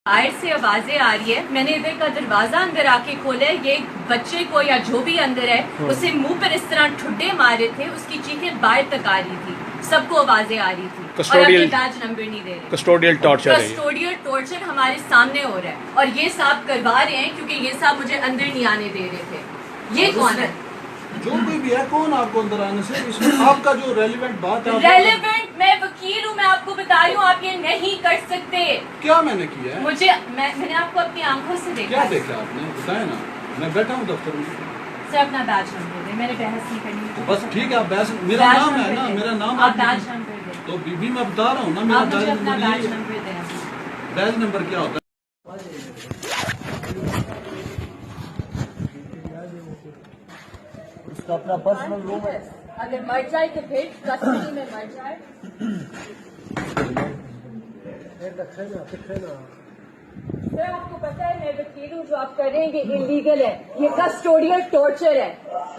باہر سے آوازیں آ رہی ہے. میں نے ادھر کا دروازہ اندر آ کے کھولا ہے. یہ بچے کو یا جو بھی اندر ہے اسے منہ پر اس طرح ٹھڈے مارے تھے. اس کی چیخیں باہر تک آ رہی تھی. سب کو آوازیں آ رہی تھی. اور اب یہ بیج نمبر نہیں دے رہے. کسٹوڈیل ٹارچر ہمارے سامنے ہو رہا ہے اور یہ صاحب کروا رہے ہیں کیونکہ یہ صاحب مجھے اندر نہیں آنے دے رہے تھے. یہ کون ہے؟ جو کوئی بھی ہے کون آپ کو اندر آنے سے؟ اس میں آپ کا جو ریلیونٹ بات ہے. ریلیونٹ میں وکیل ہوں. میں آپ کو بتا رہی ہوں آپ یہ نہیں کر سکتے. کیا میں نے کیا ہے؟ مجھے میں نے آپ کو اپنی آنکھوں سے دیکھا. کیا دیکھا آپ نے؟ بتائیں نا. میں بیٹھا ہوں دفتر میں. سر اپنا بیج نمبر دیں. میں نے بحث نہیں کرنی. بس ٹھیک ہے. آپ بحث میرا نام ہے نا. میرا نام آپ بیج نمبر دیں. تو بھی میں بتا رہا ہوں نا. میرا آپ مجھے اپنا بیج نمبر دیں. بیج نمبر کیا ہوتا ہے؟ اس کا اپنا پرسنل روم ہے. اگر مر جائے تو پھر کسٹڈی میں مر جائے. سر آپ کو پتا ہے میں وکیل ہوں. جو آپ کر رہے ہیں یہ انلیگل ہے. یہ کسٹوڈیل ٹارچر ہے.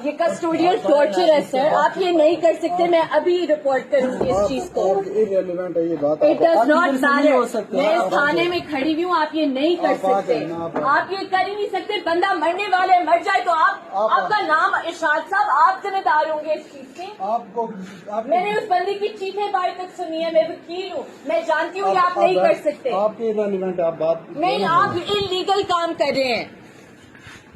یہ کسٹوڈیل ٹارچر ہے سر. آپ یہ نہیں کر سکتے. میں ابھی رپورٹ کروں گی اس چیز کو. irrelevant ہے یہ بات. It does not matter. میں اس تھانے میں کھڑی ہوئی ہوں. آپ یہ نہیں کر سکتے. آپ یہ کر ہی نہیں سکتے. بندہ مرنے والے مر جائے تو آپ کا نام ارشاد صاحب آپ ذمہ دار ہوں گے اس چیز سے. میں نے اس بندے کی چیخیں باہر تک سنی ہے. میں وکیل ہوں. میں جانتی ہوں کہ آپ نہیں کر سکتے. آپ کے irrelevant آپ بات نہیں آپ انلیگل کام کر رہے ہیں.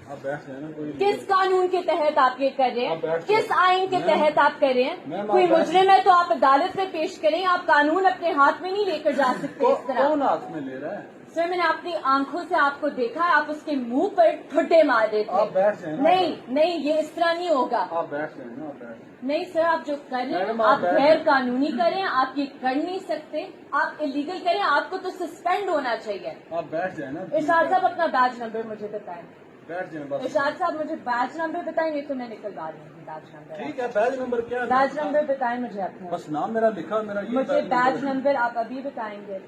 آپ بیٹھ جائیں نا. کوئی کس قانون کے تحت آپ یہ کر رہے ہیں؟ کس آئین کے تحت آپ کر رہے ہیں؟ میم، کوئی آپ مجرم ہے تو آپ عدالت میں پیش کریں. آپ قانون اپنے ہاتھ میں نہیں لے کر جا سکتے اس طرح. کون ہاتھ میں لے رہا ہے؟ سر میں نے اپنی آنکھوں سے آپ کو دیکھا ہے. آپ اس کے منہ پر ٹھڈے مار رہے آپ تھے. بیٹھ جائیں نا. نہیں یہ اس طرح نہیں ہوگا. آپ بیٹھ جائیں نا. آپ بیٹھ جائیں. نہیں سر آپ جو کر رہے ہیں میڈم، آپ آپ غیر قانونی کریں. آپ یہ کر نہیں سکتے. آپ الیگل کریں. آپ کو تو سسپینڈ ہونا چاہیے. آپ بیٹھ جائیں نا. ارشاد صاحب اپنا بیج نمبر مجھے بتائیں. بیٹھ جائیں بس. ارشاد صاحب مجھے بیج نمبر بتائیں. نہیں تو میں نکلوا رہی ہوں بیج نمبر. ٹھیک ہے. بیج نمبر کیا ہے؟ بیج نمبر بتائیں مجھے اپنا. بس نام میرا لکھا. میرا یہ مجھے بیج نمبر آپ ابھی بتائیں گے.